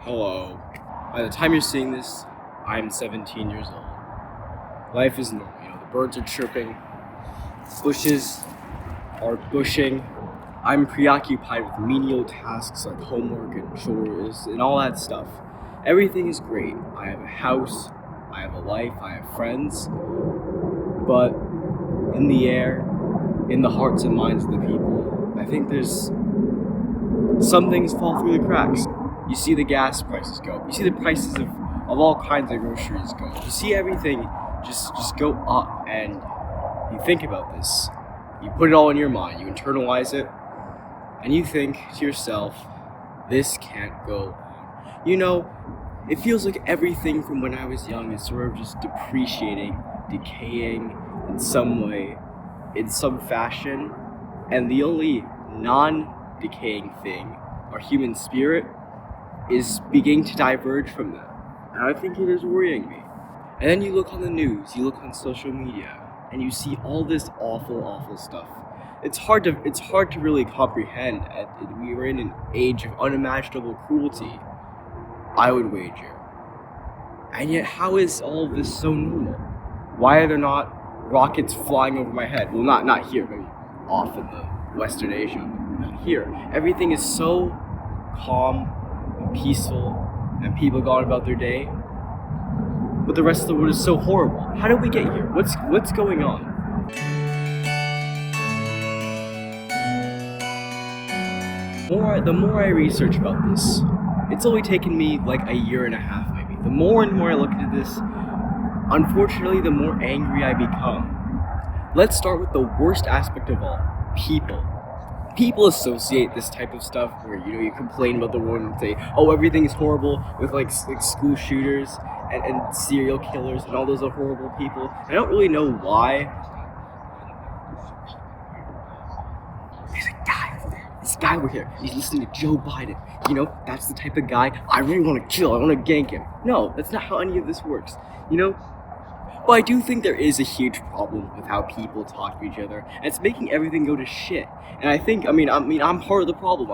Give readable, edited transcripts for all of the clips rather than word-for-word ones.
Hello. By the time you're seeing this, I'm 17 years old. Life is normal. The birds are chirping, bushes are bushing. I'm preoccupied with menial tasks like homework and chores and all that stuff. Everything is great. I have a house, I have a life, I have friends. But in the air, in the hearts and minds of the people, I think there's some things fall through the cracks. You see the gas prices go up. You see the prices of all kinds of groceries go up. You see everything just go up, and you think about this. You put it all in your mind. You internalize it, and you think to yourself, this can't go on. It feels like everything from when I was young is sort of just depreciating, decaying in some way, in some fashion, and the only non-decaying thing, our human spirit, is beginning to diverge from that. And I think it is worrying me. And then you look on the news, you look on social media, and you see all this awful, awful stuff. It's hard to really comprehend. We are in an age of unimaginable cruelty, I would wager. And yet, how is all of this so normal? Why are there not rockets flying over my head? Well, not here, maybe off in the Western Asia, but not here. Everything is so calm and peaceful, and people go on about their day. But the rest of the world is so horrible. How did we get here? What's going on? The more I research about this, it's only taken me like a year and a half maybe. The more and more I look into this, unfortunately, the more angry I become. Let's start with the worst aspect of all, people. People associate this type of stuff where, you complain about the world and say, oh, everything's horrible with like school shooters and serial killers and all those are horrible people. I don't really know why. There's a guy over there. This guy over here, he's listening to Joe Biden. That's the type of guy I really want to kill. I want to gank him. No, that's not how any of this works. But I do think there is a huge problem with how people talk to each other, and it's making everything go to shit. And I think, I'm part of the problem.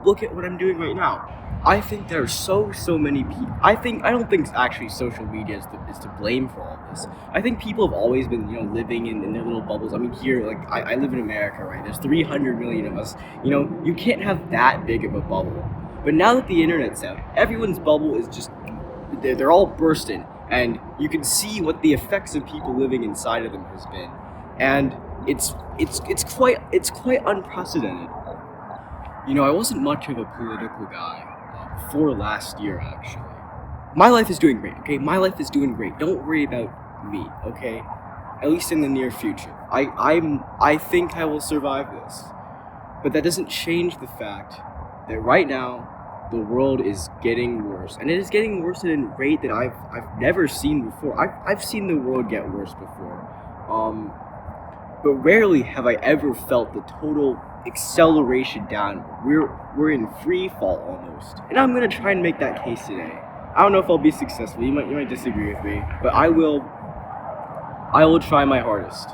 Look at what I'm doing right now. I think there are so many people. I don't think actually social media is to blame for all this. I think people have always been, living in their little bubbles. Here, like, I live in America, right? There's 300 million of us. You can't have that big of a bubble. But now that the internet's out, everyone's bubble is just, they're all bursting. And you can see what the effects of people living inside of them has been, and it's quite unprecedented. I wasn't much of a political guy before last year, actually. My life is doing great, okay? My life is doing great. Don't worry about me, okay? At least in the near future. I think I will survive this, but that doesn't change the fact that right now, the world is getting worse, and it is getting worse at a rate that I've never seen before. I've seen the world get worse before, but rarely have I ever felt the total acceleration down. We're in free fall almost, and I'm gonna try and make that case today. I don't know if I'll be successful. You might disagree with me, but I will try my hardest.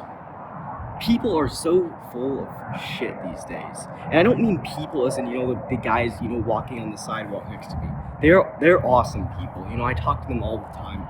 People are so full of shit these days. And I don't mean people as in, the guys, walking on the sidewalk next to me. They're awesome people. I talk to them all the time.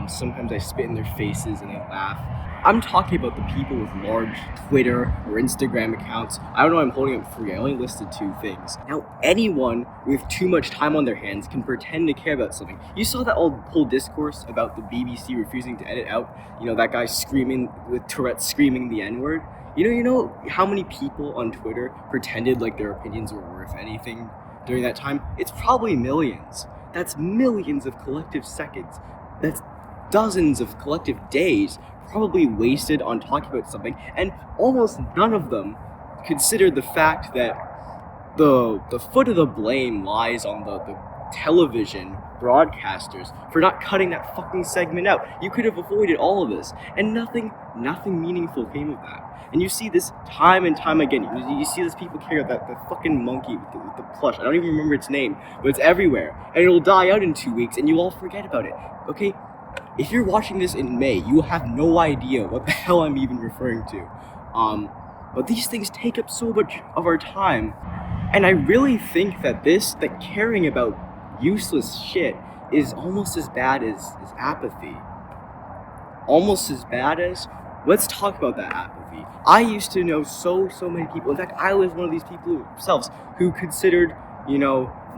Sometimes I spit in their faces and they laugh. I'm talking about the people with large Twitter or Instagram accounts. I don't know, I'm holding up 3. I only listed 2 things. Now, anyone with too much time on their hands can pretend to care about something. You saw that whole discourse about the BBC refusing to edit out, that guy screaming with Tourette's screaming the N-word? You know how many people on Twitter pretended like their opinions were worth anything during that time? It's probably millions. That's millions of collective seconds. That's dozens of collective days probably wasted on talking about something, and almost none of them considered the fact that the foot of the blame lies on the television broadcasters for not cutting that fucking segment out. You could have avoided all of this, and nothing meaningful came of that. And you see this time and time again. You see these people carry that fucking monkey with the plush. I don't even remember its name, but it's everywhere, and it'll die out in 2 weeks, and you all forget about it. Okay. If you're watching this in May, you will have no idea what the hell I'm even referring to. But these things take up so much of our time. And I really think that caring about useless shit is almost as bad as apathy. Almost as bad as, let's talk about that apathy. I used to know so many people. In fact, I was one of these people themselves who considered,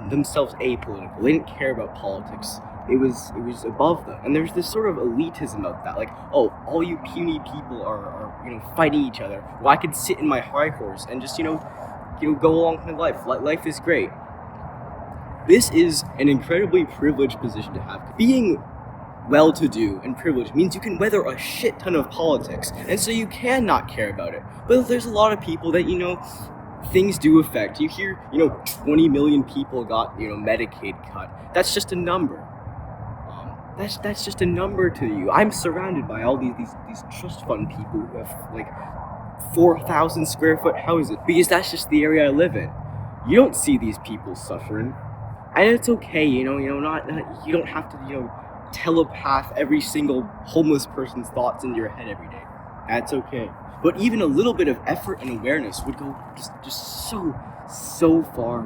themselves apolitical. They didn't care about politics. It was above them. And there's this sort of elitism about that. Like, oh, all you puny people are fighting each other. Well, I could sit in my high horse and just, go along with my life. Life is great. This is an incredibly privileged position to have. Being well-to-do and privileged means you can weather a shit ton of politics, and so you can not care about it. But there's a lot of people that, things do affect. You hear, 20 million people got, Medicaid cut. That's just a number. That's just a number to you. I'm surrounded by all these trust fund people who have, like, 4,000 square foot houses, because that's just the area I live in. You don't see these people suffering. And it's okay, you don't have to, telepath every single homeless person's thoughts into your head every day. That's okay. But even a little bit of effort and awareness would go just so far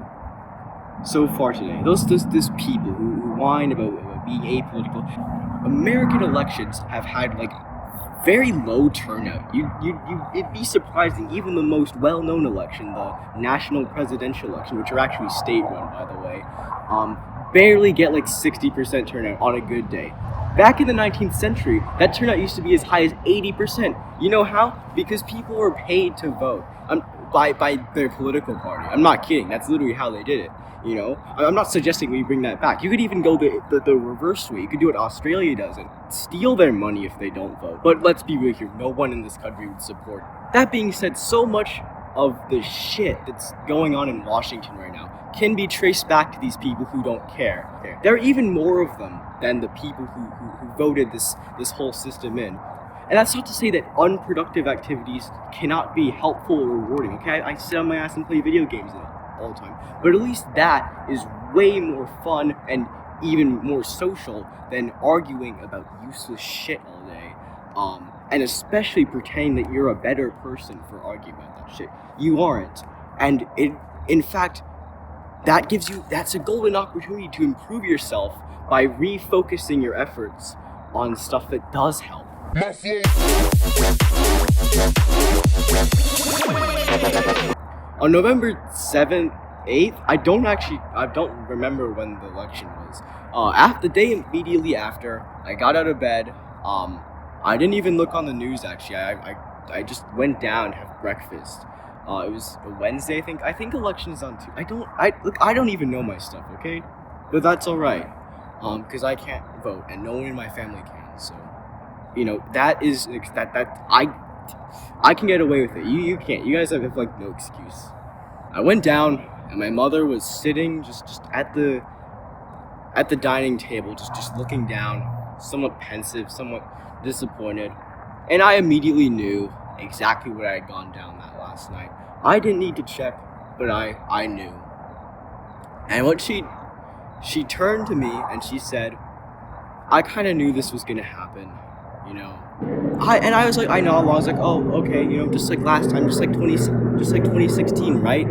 today. Those people who whine about being apolitical. American elections have had like very low turnout. It'd be surprising. Even the most well-known election, the national presidential election, which are actually state-run, by the way, barely get like 60% turnout on a good day. Back in the 19th century, that turnout used to be as high as 80%. You know how? Because people were paid to vote by their political party. I'm not kidding. That's literally how they did it. I'm not suggesting we bring that back. You could even go the reverse way. You could do what Australia does and steal their money if they don't vote. But let's be real here. No one in this country would support. That being said, so much of the shit that's going on in Washington right now can be traced back to these people who don't care. There are even more of them than the people who voted this whole system in. And that's not to say that unproductive activities cannot be helpful or rewarding, okay? I sit on my ass and play video games all the time. But at least that is way more fun and even more social than arguing about useless shit all day. And especially pretending that you're a better person for arguing about that shit. You aren't. And in fact, that's a golden opportunity to improve yourself by refocusing your efforts on stuff that does help. On November 7th, 8th, I don't remember when the election was. The day immediately after, I got out of bed. I didn't even look on the news, actually. I just went down to have breakfast. It was a Wednesday, I think. I think election is on Tuesday. I don't even know my stuff, okay? But that's alright. Because I can't vote, and no one in my family can, so... that is... I can get away with it. You can't. You guys have, like, no excuse. I went down, and my mother was sitting just at the dining table, just looking down, somewhat pensive, somewhat disappointed. And I immediately knew exactly what I had gone down that last night. I didn't need to check, but I knew. And what she turned to me and she said, I kind of knew this was gonna happen, I was like, I know. I was like, oh, okay, just like last time, just like 2016, right?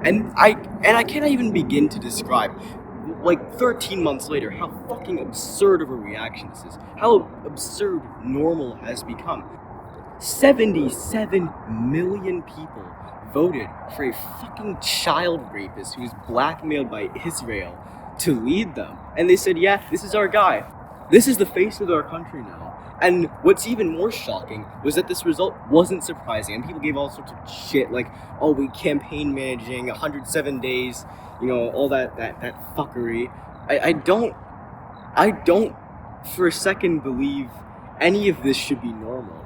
And I can't even begin to describe, like 13 months later, how fucking absurd of a reaction this is. How absurd normal has become. 77 million people voted for a fucking child rapist who's blackmailed by Israel to lead them. And they said, yeah, this is our guy. This is the face of our country now. And what's even more shocking was that this result wasn't surprising. And people gave all sorts of shit like, oh, we campaign managing 107 days, all that fuckery. I don't for a second believe any of this should be normal.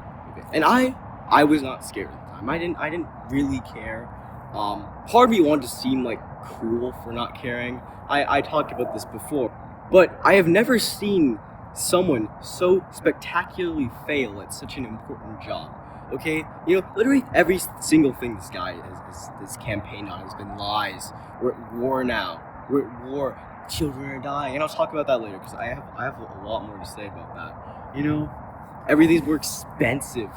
And I was not scared at the time. I didn't really care. Part of me wanted to seem like cool for not caring. I talked about this before. But I have never seen someone so spectacularly fail at such an important job. Okay? Literally every single thing this guy has campaigned on has been lies. We're at war now. We're at war. Children are dying. And I'll talk about that later because I have a lot more to say about that. Everything's more expensive.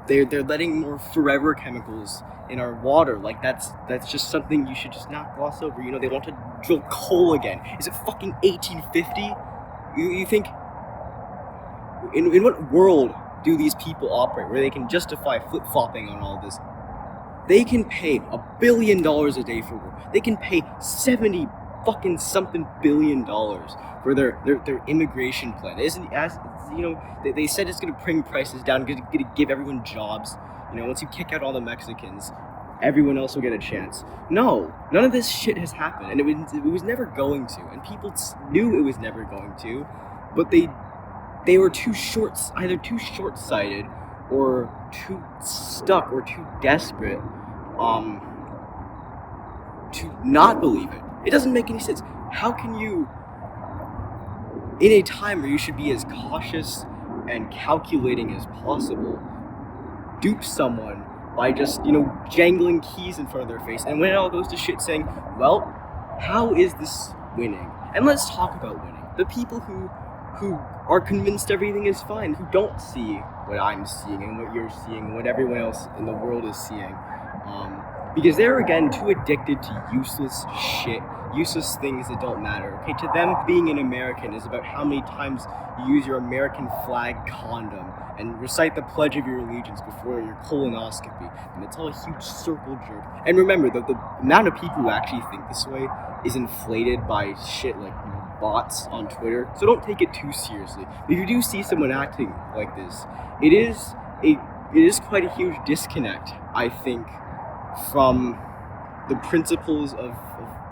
they're letting more forever chemicals in our water. Like that's just something you should just not gloss over. You know, they want to drill coal again. Is it fucking 1850? You think in what world do these people operate where they can justify flip-flopping on all this? They can pay $1 billion a day for work. They can pay 70 fucking something billion dollars for their immigration plan. Isn't, as you know, they said it's gonna bring prices down, gonna give everyone jobs. You know, once you kick out all the Mexicans, everyone else will get a chance. No, none of this shit has happened, and it was never going to. And people knew it was never going to, but they were either too short-sighted or too stuck or too desperate to not believe it. It doesn't make any sense. How can you, in a time where you should be as cautious and calculating as possible, dupe someone by just, you know, jangling keys in front of their face, and when it all goes to shit saying, well, how is this winning? And let's talk about winning. The people who are convinced everything is fine, who don't see what I'm seeing and what you're seeing and what everyone else in the world is seeing. Because they're, again, too addicted to useless shit, useless things that don't matter. Okay, to them, being an American is about how many times you use your American flag condom and recite the Pledge of your Allegiance before your colonoscopy. And it's all a huge circle jerk. And remember, the amount of people who actually think this way is inflated by shit like, you know, bots on Twitter. So don't take it too seriously. If you do see someone acting like this, it is quite a huge disconnect, I think, from the principles of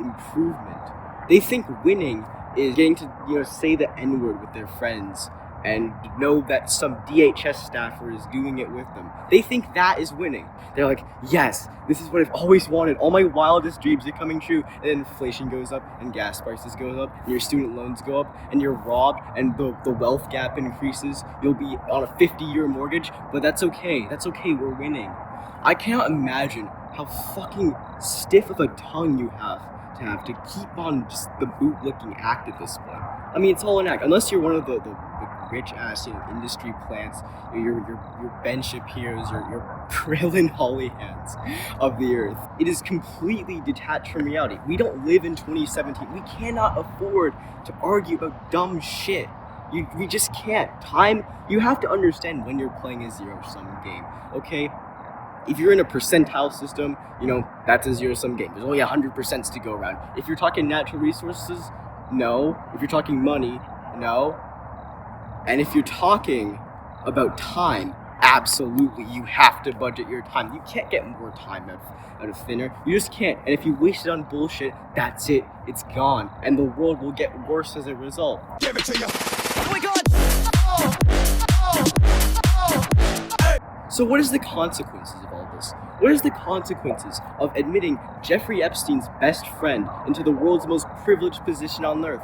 improvement. They think winning is getting to, you know, say the N-word with their friends and know that some DHS staffer is doing it with them. They think that is winning. They're like, yes, this is what I've always wanted. All my wildest dreams are coming true. And then inflation goes up, and gas prices go up, and your student loans go up, and you're robbed, and the wealth gap increases. You'll be on a 50-year mortgage, but that's okay. That's okay, we're winning. I cannot imagine how fucking stiff of a tongue you have to keep on just the bootlicking act at this point. I mean, it's all an act. Unless you're one of the rich-ass, you know, industry plants, your Ben Shapiro's, your Krillin Hollihans of the earth. It is completely detached from reality. We don't live in 2017. We cannot afford to argue about dumb shit. We just can't. You have to understand when you're playing a zero-sum game, okay? If you're in a percentile system, you know, that's a zero-sum game. There's only 100% to go around. If you're talking natural resources, no. If you're talking money, no. And if you're talking about time, absolutely, you have to budget your time. You can't get more time out of thin air. You just can't. And if you waste it on bullshit, that's it. It's gone. And the world will get worse as a result. Give it to you. Oh my God! So what is the consequences of all this? What is the consequences of admitting Jeffrey Epstein's best friend into the world's most privileged position on earth?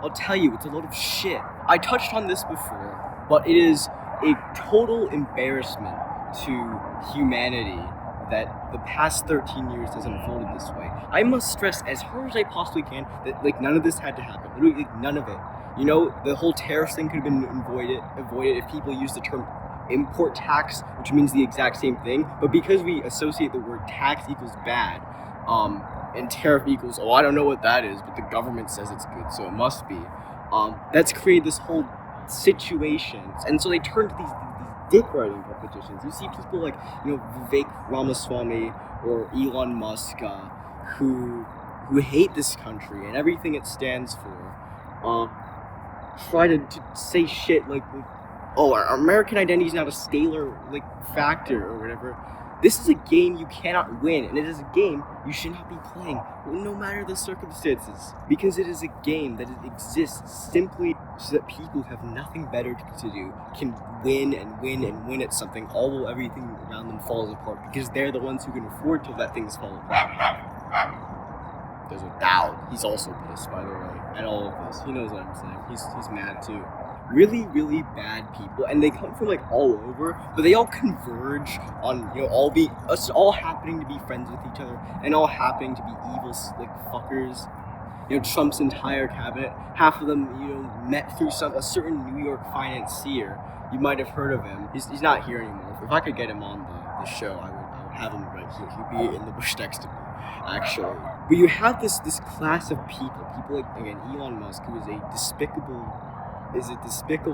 I'll tell you, it's a load of shit. I touched on this before, but it is a total embarrassment to humanity that the past 13 years has unfolded this way. I must stress as hard as I possibly can that, like, none of this had to happen. Literally, like, none of it. You know, the whole tariff thing could have been avoided if people used the term import tax, which means the exact same thing, but because we associate the word tax equals bad, and tariff equals, oh, I don't know what that is, but the government says it's good, so it must be, that's created this whole situation. And so they turn to these dick riding competitions. You see people like, you know, Vivek Ramaswamy or Elon Musk, who hate this country and everything it stands for, try to say shit like, oh, our American identity is not a scalar, like, factor or whatever. This is a game you cannot win, and it is a game you should not be playing, no matter the circumstances. Because it is a game that exists simply so that people who have nothing better to do can win and win and win at something, all while everything around them falls apart, because they're the ones who can afford to let things fall apart. There's a Dowd. He's also pissed, by the way, at all of this. He knows what I'm saying. He's mad too. Really, really bad people, and they come from, like, all over, but they all converge on, you know, us all happening to be friends with each other, and all happening to be evil, like, fuckers. Trump's entire cabinet. Half of them, met through a certain New York financier. You might have heard of him. He's not here anymore. If I could get him on the show, I would have him right here. He'd be in the bush next to me, actually. But you have this class of people like, again, Elon Musk, who is a despicable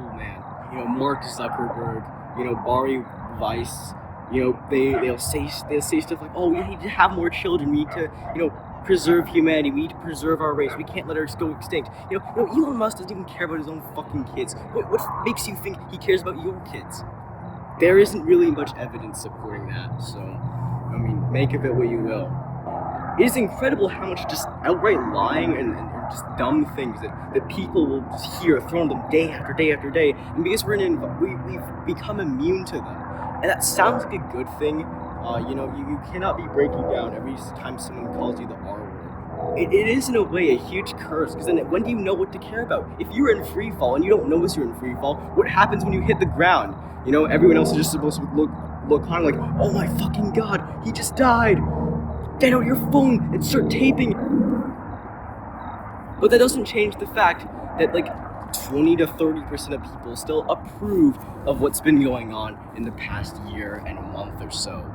man. Mark Zuckerberg, Barry Weiss, they'll say stuff like, oh, we need to have more children, we need to, preserve humanity, we need to preserve our race, we can't let ours go extinct. Elon Musk doesn't even care about his own fucking kids. What makes you think he cares about your kids? There isn't really much evidence supporting that, so, make of it what you will. It is incredible how much just outright lying and just dumb things that people will just hear thrown at them day after day after day, and because we've become immune to them. And that sounds like a good thing. You cannot be breaking down every time someone calls you the R word. It is in a way a huge curse, because then when do you know what to care about? If you're in free fall and you don't notice you're in free fall, what happens when you hit the ground? Everyone else is just supposed to look kind of like, oh my fucking god, he just died. Get out your phone and start taping. But that doesn't change the fact that 20 to 30% of people still approve of what's been going on in the past year and a month or so.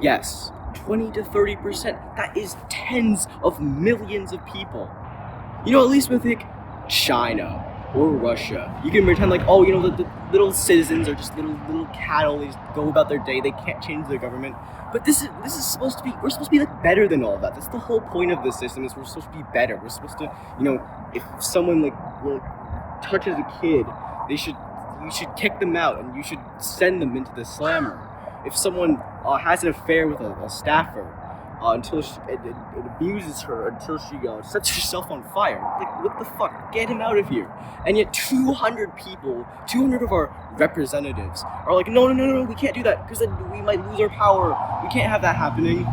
Yes, 20 to 30%. That is tens of millions of people. At least with China or Russia, you can pretend the little citizens are just little cattle. They just go about their day. They can't change their government. But this is supposed to be. We're supposed to be better than all of that. That's the whole point of this system. Is we're supposed to be better. We're supposed to, if someone touches a kid, you should kick them out and you should send them into the slammer. If someone has an affair with a staffer until it abuses her until she sets herself on fire, what the fuck? Get him out of here. And yet 200 of our representatives are like, no, we can't do that because then we might lose our power. We can't have that happening.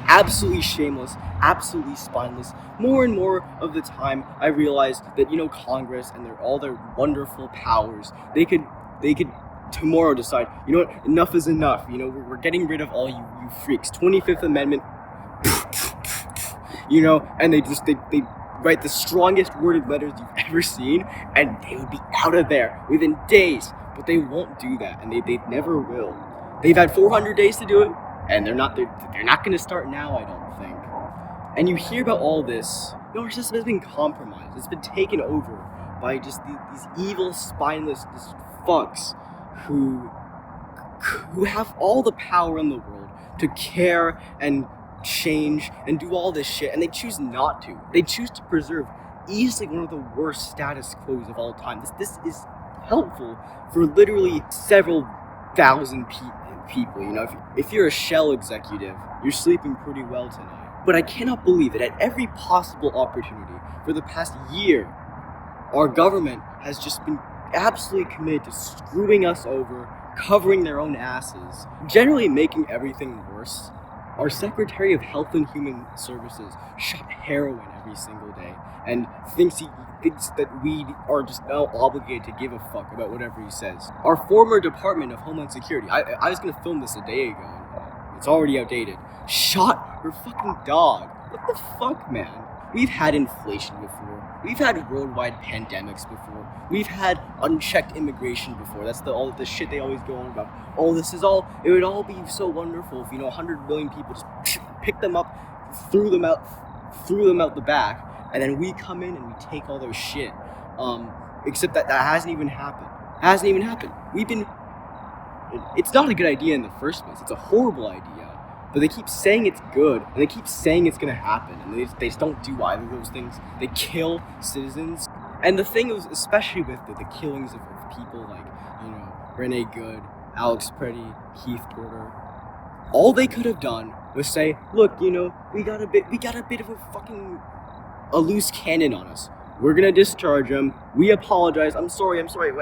Absolutely shameless, absolutely spineless. More and more of the time, I realize that Congress and all their wonderful powers, they could tomorrow decide, enough is enough. We're getting rid of all you freaks. 25th Amendment, and they write the strongest worded letters you've ever seen, and they would be out of there within days. But they won't do that, and they never will. They've had 400 days to do it. And they're not going to start now, I don't think. And you hear about all this. Our system has been compromised. It's been taken over by just these evil, spineless fucks who have all the power in the world to care and change and do all this shit, and they choose not to. They choose to preserve easily one of the worst status quos of all time. This is helpful for literally several thousand people. If you're a Shell executive, you're sleeping pretty well tonight. But I cannot believe that at every possible opportunity for the past year, our government has just been absolutely committed to screwing us over, covering their own asses, generally making everything worse. Our Secretary of Health and Human Services shot heroin every single day and thinks that we are just now obligated to give a fuck about whatever he says. Our former Department of Homeland Security, I was gonna film this a day ago, it's already outdated, shot her fucking dog. What the fuck, man? We've had inflation before. We've had worldwide pandemics before. We've had unchecked immigration before. That's all the shit they always go on about. It would all be so wonderful if 100 million people just picked them up, threw them out the back, and then we come in and we take all their shit. Except that hasn't even happened. It's not a good idea in the first place. It's a horrible idea. But they keep saying it's good, and they keep saying it's gonna happen, and they just don't do either of those things. They kill citizens. And the thing is, especially with the killings of people like, Renee Good, Alex Preddy, Keith Porter, all they could have done was say, look, we got a bit of a loose cannon on us. We're gonna discharge him. We apologize. I'm sorry. Wait.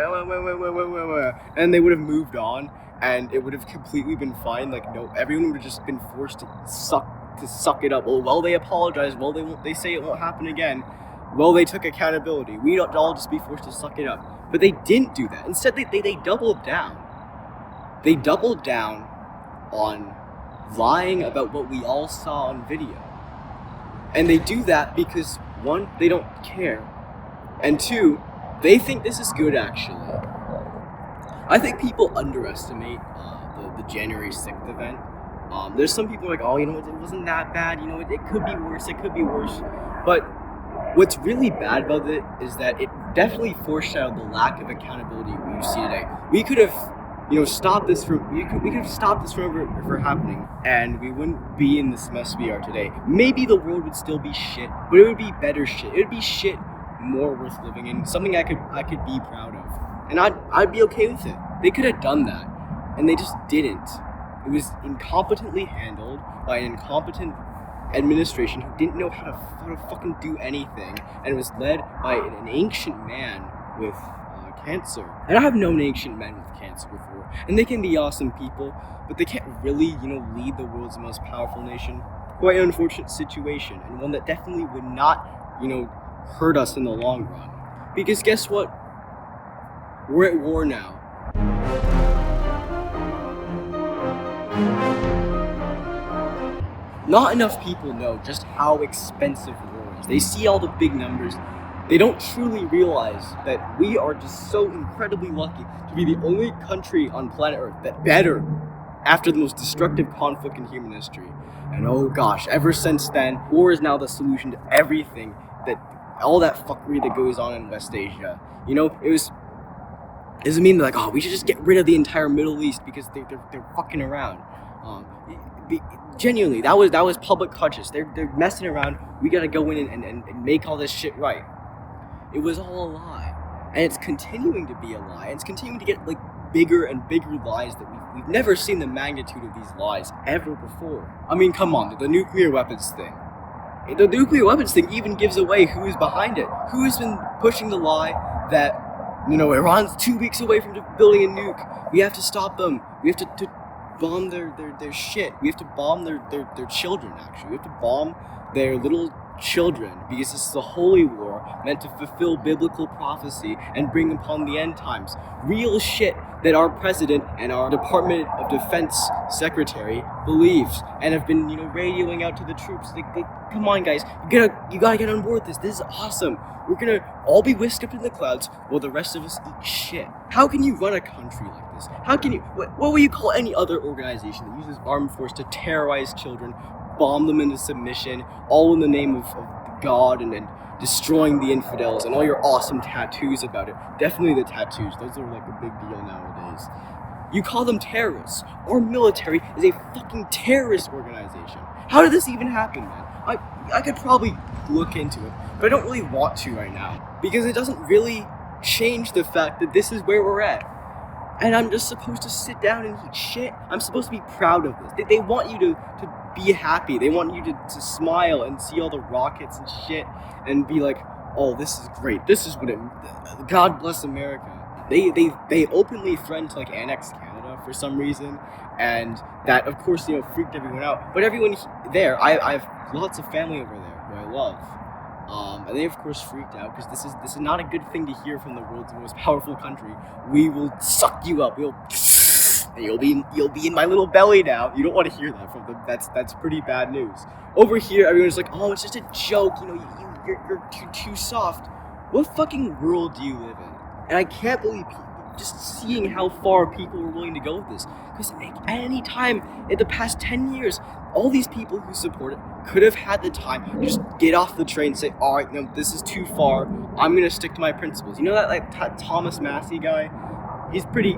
And they would have moved on, and it would have completely been fine. No, everyone would have just been forced to suck it up. Well, they apologize. Well, they say it won't happen again. Well, they took accountability. We don't all just be forced to suck it up. But they didn't do that. Instead, they doubled down. They doubled down on lying about what we all saw on video. And they do that because, one, they don't care, and two, they think this is good, actually. I think people underestimate the January 6th event. There's some people like, oh, you know, it wasn't that bad, you know, it could be worse, But what's really bad about it is that it definitely foreshadowed the lack of accountability we see today. We could have, you know, stopped this from ever happening, and we wouldn't be in this mess we are today. Maybe the world would still be shit, but it would be better shit. It would be shit more worth living in, something I could be proud of, and I'd be okay with it. They could have done that, and they just didn't. It was incompetently handled by an incompetent administration who didn't know how to fucking do anything, and it was led by an ancient man with cancer. And I have known ancient men with cancer before, and they can be awesome people, but they can't really, you know, lead the world's most powerful nation. Quite an unfortunate situation, and one that definitely would not, you know, hurt us in the long run. Because guess what? We're at war now. Not enough people know just how expensive war is. They see all the big numbers. They don't truly realize that we are just so incredibly lucky to be the only country on planet Earth that better after the most destructive conflict in human history. And oh gosh, ever since then, war is now the solution to everything, that all that fuckery that goes on in West Asia. You know, it doesn't mean like, oh, we should just get rid of the entire Middle East because they're fucking around. Genuinely, that was public conscious. They're messing around. We gotta go in and make all this shit right. It was all a lie, and it's continuing to be a lie. And it's continuing to get like bigger and bigger lies that we've never seen the magnitude of these lies ever before. I mean, come on, the nuclear weapons thing. The nuclear weapons thing even gives away who is behind it. Who has been pushing the lie that, you know, Iran's 2 weeks away from building a nuke. We have to stop them. We have to bomb their shit. We have to bomb their children, actually. We have to bomb their little children, because this is a holy war meant to fulfill biblical prophecy and bring upon the end times. Real shit that our president and our Department of Defense secretary believes and have been, you know, radioing out to the troops. They come on, guys, you gotta get on board this. This is awesome. We're gonna all be whisked up in the clouds while the rest of us eat shit. How can you run a country like this? How can you? What will you call any other organization that uses armed force to terrorize children, bomb them into submission, all in the name of God, and destroying the infidels, and all your awesome tattoos about it? Definitely the tattoos. Those are like a big deal nowadays. You call them terrorists. Our military is a fucking terrorist organization. How did this even happen, man? I could probably look into it, but I don't really want to right now, because it doesn't really change the fact that this is where we're at. And I'm just supposed to sit down and eat shit. I'm supposed to be proud of this. They want you to be happy. They want you to smile and see all the rockets and shit and be like, oh, this is great. This is what it... God bless America. They openly threatened to, like, annex Canada for some reason, and that, of course, you know, freaked everyone out. But everyone there, I have lots of family over there who I love. And they of course freaked out, because this is not a good thing to hear from the world's most powerful country. We will suck you up. You'll be in my little belly now. You don't want to hear that from them. That's pretty bad news. Over here, everyone's like, oh, it's just a joke. You know, you're too soft. What fucking world do you live in? And I can't believe just seeing how far people were willing to go with this. Because at any time in the past 10 years, all these people who support it could have had the time to just get off the train and say, all right, no, this is too far. I'm going to stick to my principles. You know that like Thomas Massey guy? He's pretty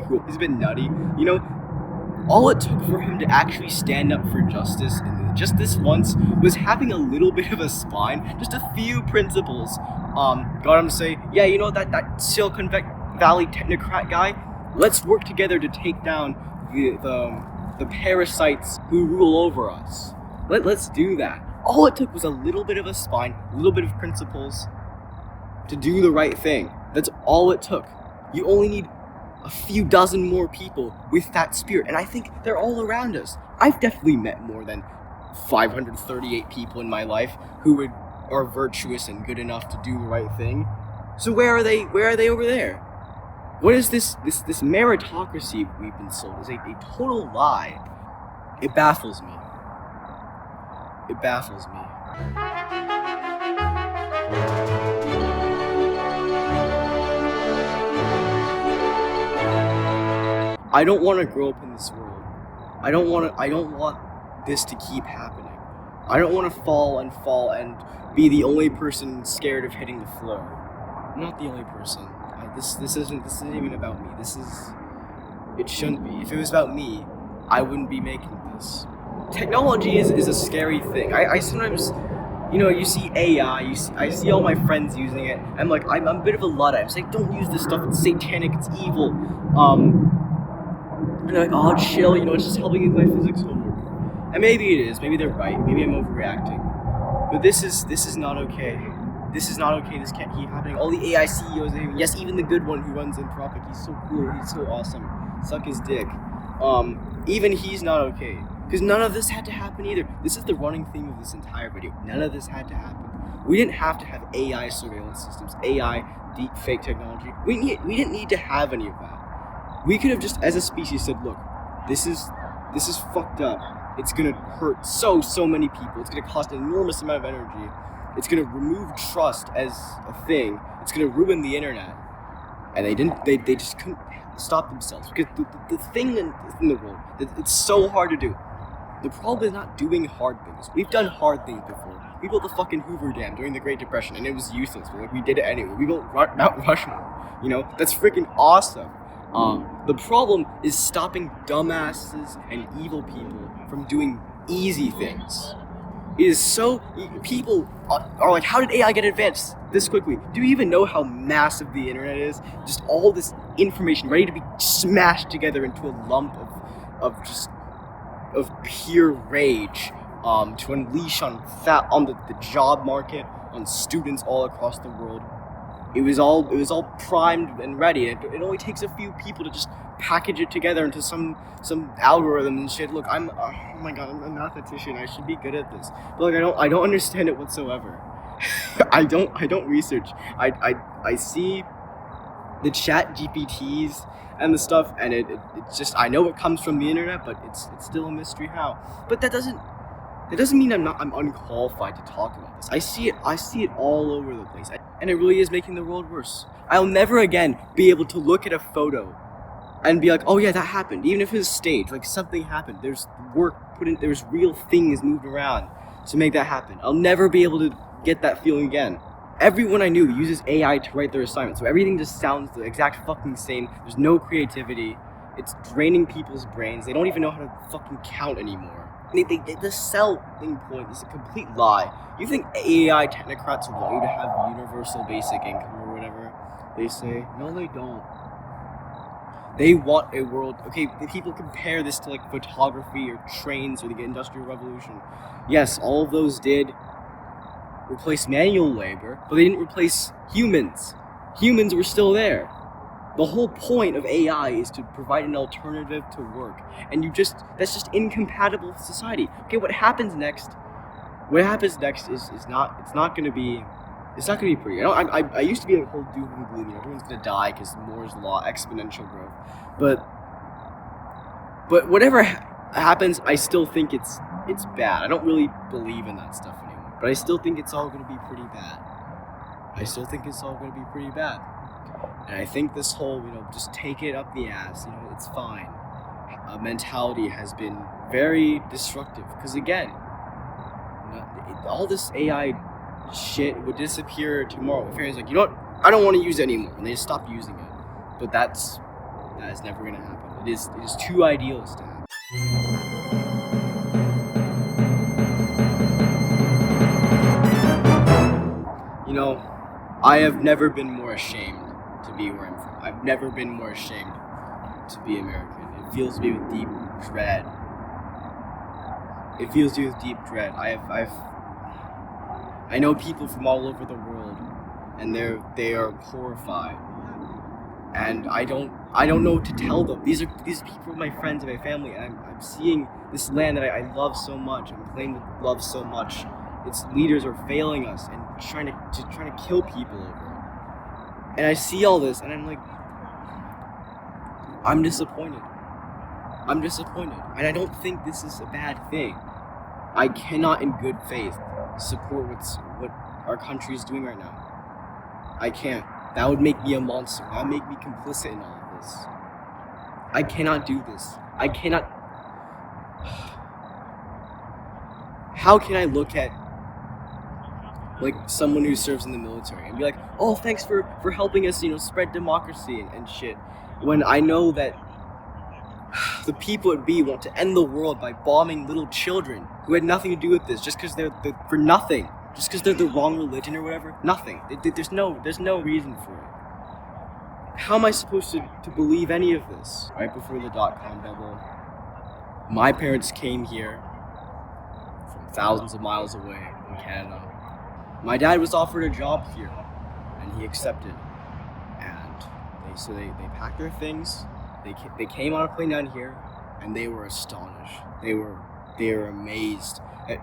cool. He's a bit nutty. You know, all it took for him to actually stand up for justice, and just this once, was having a little bit of a spine, just a few principles. Got him to say, yeah, you know, that Silicon Valley technocrat guy, let's work together to take down the parasites who rule over us. Let's do that. All it took was a little bit of a spine, a little bit of principles to do the right thing. That's all it took. You only need a few dozen more people with that spirit, and I think they're all around us. I've definitely met more than 538 people in my life who are virtuous and good enough to do the right thing. So where are they over there? What is this meritocracy we've been sold? Is a total lie. It baffles me. I don't want to grow up in this world. I don't want this to keep happening. I don't want to fall and be the only person scared of hitting the floor. I'm not the only person. This isn't even about me. It shouldn't be. If it was about me, I wouldn't be making this. Technology is a scary thing. I sometimes, you see AI, I see all my friends using it. I'm like, I'm a bit of a Luddite. I'm saying, don't use this stuff. It's satanic. It's evil. And they're like, oh, chill. It's just helping with my physics homework. And maybe it is. Maybe they're right. Maybe I'm overreacting. But this is not okay. This is not okay. This can't keep happening. All the AI CEOs, yes, even the good one who runs Anthropic, he's so cool. He's so awesome. Suck his dick. Even he's not okay. Because none of this had to happen either. This is the running theme of this entire video. None of this had to happen. We didn't have to have AI surveillance systems, AI deep fake technology. We didn't need to have any of that. We could have just, as a species, said, look, this is fucked up. It's gonna hurt so many people. It's gonna cost an enormous amount of energy. It's gonna remove trust as a thing. It's gonna ruin the internet. And they just couldn't stop themselves. Because the thing in the world, it's so hard to do. The problem is not doing hard things. We've done hard things before. We built the fucking Hoover Dam during the Great Depression, and it was useless, but we did it anyway. We built Mount Rushmore. That's freaking awesome. The problem is stopping dumbasses and evil people from doing easy things. It is so... People are like, how did AI get advanced this quickly? Do you even know how massive the internet is? Just all this information ready to be smashed together into a lump of pure rage to unleash on the job market, on students all across the world. It was all primed and ready. It only takes a few people to just package it together into some algorithm and shit. Look, oh my god, I'm a mathematician. I should be good at this. But like, I don't understand it whatsoever. I don't research. I see the chat GPTs and the stuff, and it's just, I know it comes from the internet, but it's still a mystery how. But that doesn't mean I'm unqualified to talk about this. I see it all over the place, and it really is making the world worse. I'll never again be able to look at a photo and be like, oh yeah, that happened. Even if it's staged, like something happened. There's work put in. There's real things moved around to make that happen. I'll never be able to get that feeling again. Everyone I knew uses AI to write their assignments, so everything just sounds the exact fucking same. There's no creativity. It's draining people's brains. They don't even know how to fucking count anymore. The cell thing point is a complete lie. You think AI technocrats want you to have universal basic income or whatever they say? No, they don't. They want a world... Okay, people compare this to like photography or trains or the Industrial Revolution. Yes, all of those did replace manual labor, but they didn't replace humans. Humans were still there. The whole point of AI is to provide an alternative to work, and that's just incompatible with society. Okay, what happens next is not gonna be pretty. I used to be like whole doom and gloom, everyone's gonna die because Moore's law, exponential growth. But whatever happens, I still think it's bad. I don't really believe in that stuff anymore, but I still think it's all gonna be pretty bad. And I think this whole, just take it up the ass, it's fine, mentality has been very destructive. Because again, all this AI shit would disappear tomorrow. If everyone's like, you know what, I don't want to use it anymore, and they just stop using it. But that is never going to happen. It is too idealist to happen. I have never been more ashamed to be where I'm from. I've never been more ashamed to be American. It fills me with deep dread. I know people from all over the world, and they are horrified. And I don't know what to tell them. These people are my friends and my family, and I'm seeing this land that I love so much. I'm claiming to love so much. Its leaders are failing us and trying to kill people over it. And I see all this, and I'm like, I'm disappointed. And I don't think this is a bad thing. I cannot, in good faith, support what our country is doing right now. I can't. That would make me a monster. That would make me complicit in all of this. I cannot do this. I cannot. How can I look at like someone who serves in the military and be like, oh, thanks for helping us, spread democracy and shit, when I know that the people at B want to end the world by bombing little children who had nothing to do with this, just because they're for nothing, just because they're the wrong religion or whatever. Nothing. There's no reason for it. How am I supposed to believe any of this? Right before the .com bubble, my parents came here from thousands of miles away in Canada. My dad was offered a job here, and he accepted. And they packed their things. They came on a plane down here, and they were astonished. They were amazed at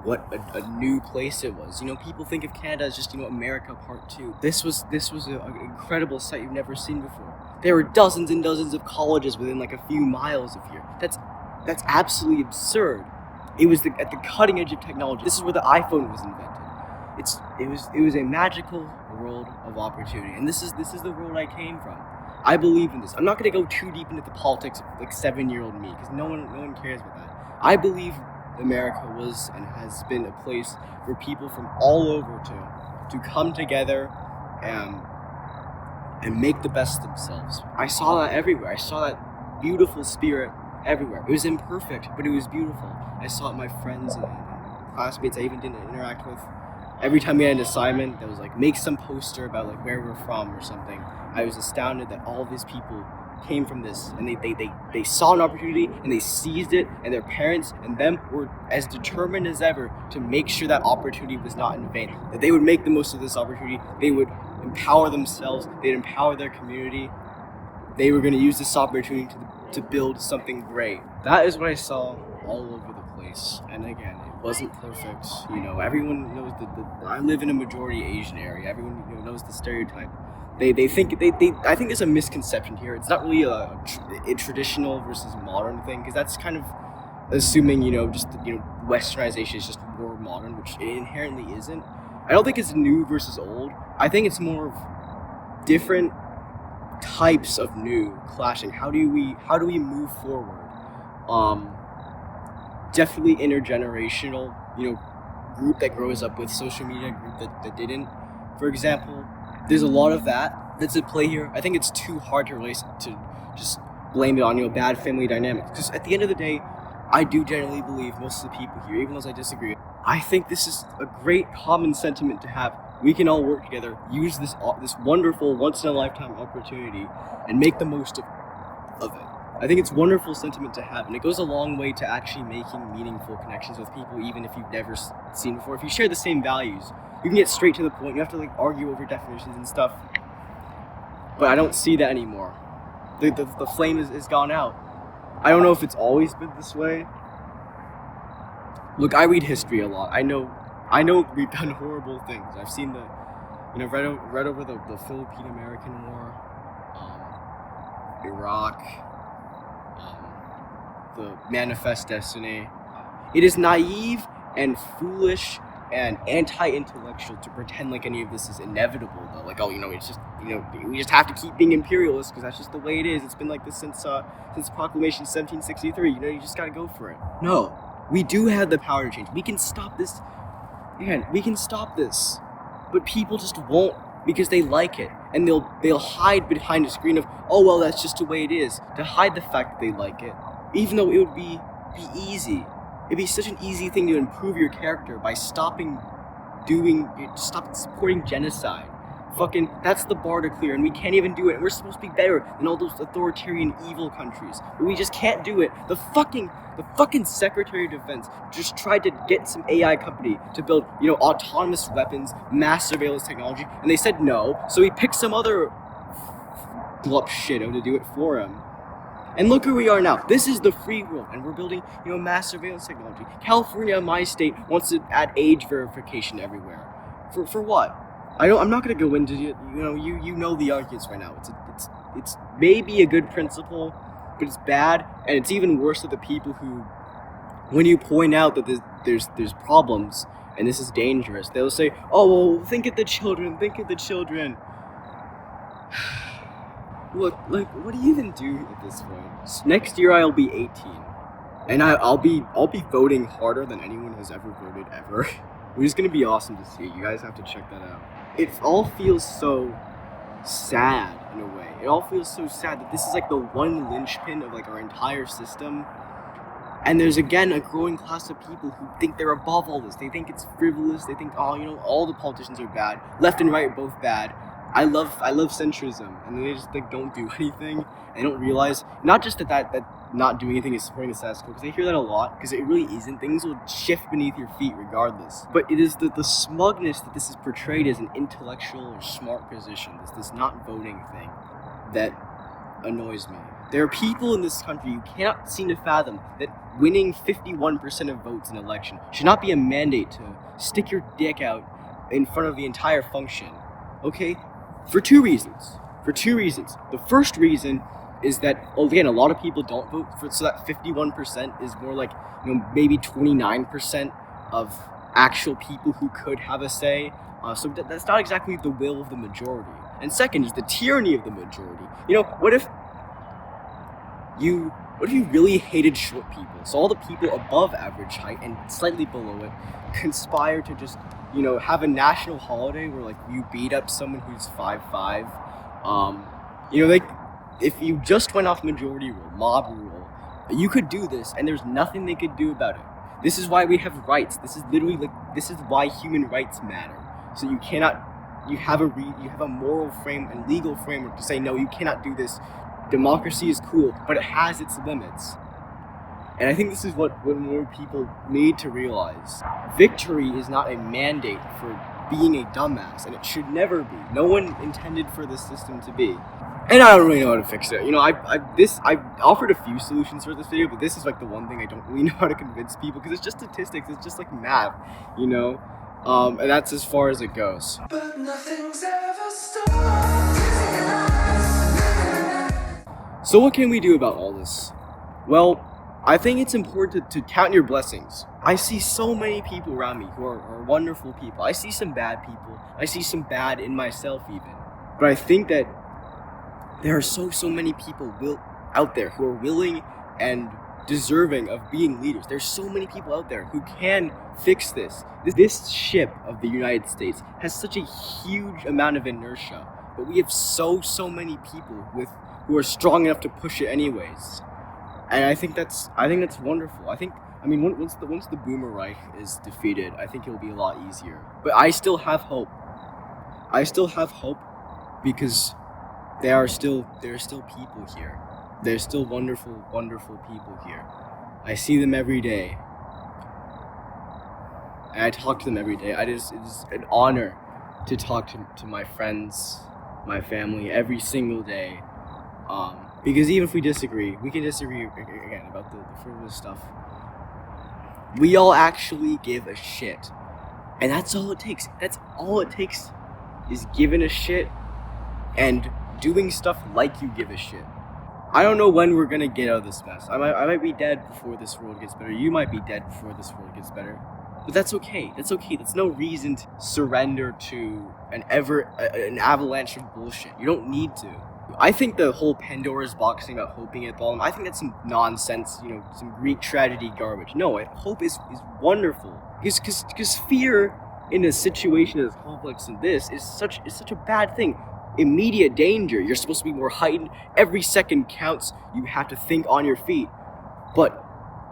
what a new place it was. People think of Canada as just America Part 2. This was an incredible sight you've never seen before. There were dozens and dozens of colleges within like a few miles of here. That's absolutely absurd. It was at the cutting edge of technology. This is where the iPhone was invented. It was a magical world of opportunity, and this is the world I came from. I believe in this. I'm not going to go too deep into the politics of like 7-year-old me, because no one cares about that. I believe America was and has been a place for people from all over to come together and make the best of themselves. I saw that everywhere. I saw that beautiful spirit everywhere. It was imperfect, but it was beautiful. I saw it in my friends and classmates I even didn't interact with. Every time we had an assignment that was like, make some poster about like where we're from or something, I was astounded that all of these people came from this, and they saw an opportunity and they seized it, and their parents and them were as determined as ever to make sure that opportunity was not in vain, that they would make the most of this opportunity. They would empower themselves, they'd empower their community. They were going to use this opportunity to build something great. That is what I saw all over the place. And again, it wasn't perfect. Everyone knows I live in a majority Asian area. Everyone knows the stereotype. They think I think there's a misconception here. It's not really a traditional versus modern thing, because that's kind of assuming westernization is just more modern, which it inherently isn't. I don't think it's new versus old. I think it's more of different types of new clashing. How do we move forward? Definitely intergenerational, group that grows up with social media, group that didn't. For example, there's a lot of that's at play here. I think it's too hard to just blame it on bad family dynamics, because at the end of the day, I do generally believe most of the people here, even though I disagree, I think this is a great common sentiment to have. We can all work together, use this wonderful once-in-a-lifetime opportunity, and make the most of it. I think it's a wonderful sentiment to have, and it goes a long way to actually making meaningful connections with people, even if you've never seen before. If you share the same values, you can get straight to the point. You have to argue over definitions and stuff. But I don't see that anymore. The flame is gone out. I don't know if it's always been this way. Look, I read history a lot. I know we've done horrible things. I've seen read over the Philippine-American War, Iraq, the Manifest Destiny. It is naive and foolish and anti-intellectual to pretend like any of this is inevitable, though. It's just, we just have to keep being imperialists because that's just the way it is. It's been like this since Proclamation 1763. You just gotta go for it. No, we do have the power to change. We can stop this. Man, we can stop this. But people just won't, because they like it, and they'll hide behind a screen of, oh well, that's just the way it is, to hide the fact that they like it, even though it would be easy. It'd be such an easy thing to improve your character by stop supporting genocide. That's the bar to clear, and we can't even do it. And we're supposed to be better than all those authoritarian evil countries, but we just can't do it. The fucking Secretary of Defense just tried to get some AI company to build, autonomous weapons, mass surveillance technology, and they said no. So he picked some other glup shitto to do it for him. And look where we are now. This is the free world, and we're building, mass surveillance technology. California, my state, wants to add age verification everywhere. For what? I'm not going to go into it. You know the arguments right now. It's maybe a good principle, but it's bad, and it's even worse to the people who, when you point out that there's problems, and this is dangerous. They'll say, oh, well, think of the children, think of the children. Look, like, what do you even do at this point? Next year I'll be 18, and I'll be voting harder than anyone has ever voted ever. Which is gonna be awesome to see. You guys have to check that out. It all feels so sad in a way. It all feels so sad that this is like the one linchpin of like our entire system. And there's again a growing class of people who think they're above all this. They think it's frivolous. They think, oh, you know, all the politicians are bad. Left and right are both bad. I love centrism, and then they just like don't do anything. They don't realize not just that not doing anything is supporting the status quo, because I hear that a lot, because it really isn't. Things will shift beneath your feet regardless. But it is the smugness that this is portrayed as an intellectual or smart position, this not voting thing, that annoys me. There are people in this country who cannot seem to fathom that winning 51% of votes in an election should not be a mandate to stick your dick out in front of the entire function. Okay? For two reasons. The first reason is that, again, a lot of people don't vote for, so that 51% is more like, you know, maybe 29% of actual people who could have a say. So that's not exactly the will of the majority. And second is the tyranny of the majority. You know, what if you really hated short people? So all the people above average height and slightly below it conspire to just, you know, have a national holiday where like you beat up someone who's 5'5". You know, if you just went off majority rule, mob rule, you could do this, and there's nothing they could do about it. This is why we have rights. This is why human rights matter. So you have a moral frame and legal framework to say, no, you cannot do this. Democracy is cool, but it has its limits. And I think this is what more people need to realize. Victory is not a mandate for being a dumbass, and it should never be. No one intended for this system to be. And I don't really know how to fix it. You know, I've offered a few solutions for this video, but this is like the one thing I don't really know how to convince people, because it's just statistics, it's just like math, you know? And that's as far as it goes. But nothing's ever stopped. So what can we do about all this? Well, I think it's important to count your blessings. I see so many people around me who are wonderful people. I see some bad people. I see some bad in myself even. But I think that there are so many people out there who are willing and deserving of being leaders. There's so many people out there who can fix this. This ship of the United States has such a huge amount of inertia, but we have so many people who are strong enough to push it anyways. And I think that's wonderful. I mean, once the Boomer Reich is defeated, I think it'll be a lot easier. But I still have hope. Because there are still people here. There's still wonderful people here. I see them every day. And I talk to them every day. It is an honor to talk to my friends, my family every single day. Because even if we disagree, we can disagree again about the frivolous stuff. We all actually give a shit. And that's all it takes. That's all it takes, is giving a shit and doing stuff like you give a shit. I don't know when we're gonna get out of this mess. I might be dead before this world gets better. You might be dead before this world gets better. But that's okay. That's okay. That's no reason to surrender to an avalanche of bullshit. You don't need to. I think the whole Pandora's box thing about hoping at bottom, I think that's some nonsense, you know, some Greek tragedy garbage. No, hope is wonderful. Because fear in a situation as complex as this is such a bad thing. Immediate danger. You're supposed to be more heightened. Every second counts. You have to think on your feet. But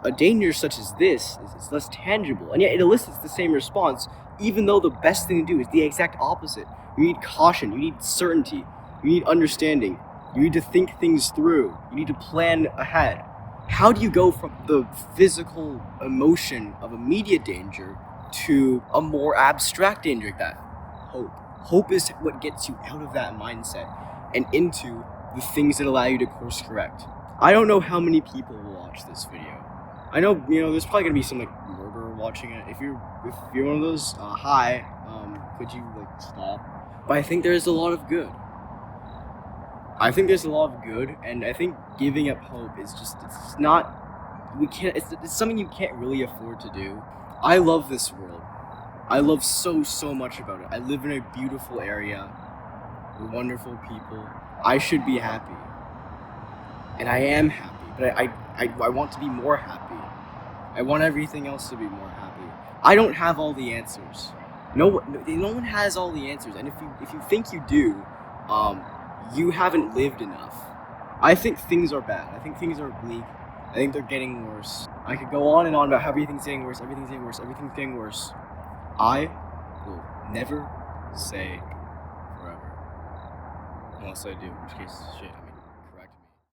a danger such as this is less tangible, and yet it elicits the same response, even though the best thing to do is the exact opposite. You need caution. You need certainty. You need understanding. You need to think things through. You need to plan ahead. How do you go from the physical emotion of immediate danger to a more abstract danger like that? Hope. Hope is what gets you out of that mindset and into the things that allow you to course correct. I don't know how many people will watch this video. I know, you know, there's probably gonna be some like murderer watching it. If you're one of those, hi, could you like stop? But I think there's a lot of good. And I think giving up hope is just, it's something you can't really afford to do. I love this world. I love so much about it. I live in a beautiful area with wonderful people. I should be happy. And I am happy, but I want to be more happy. I want everything else to be more happy. I don't have all the answers. No one has all the answers, and if you think you do, you haven't lived enough. I think things are bad. I think things are bleak. I think they're getting worse. I could go on and on about how everything's getting worse, everything's getting worse, everything's getting worse. I will never say forever. Unless I do, in which case, shit.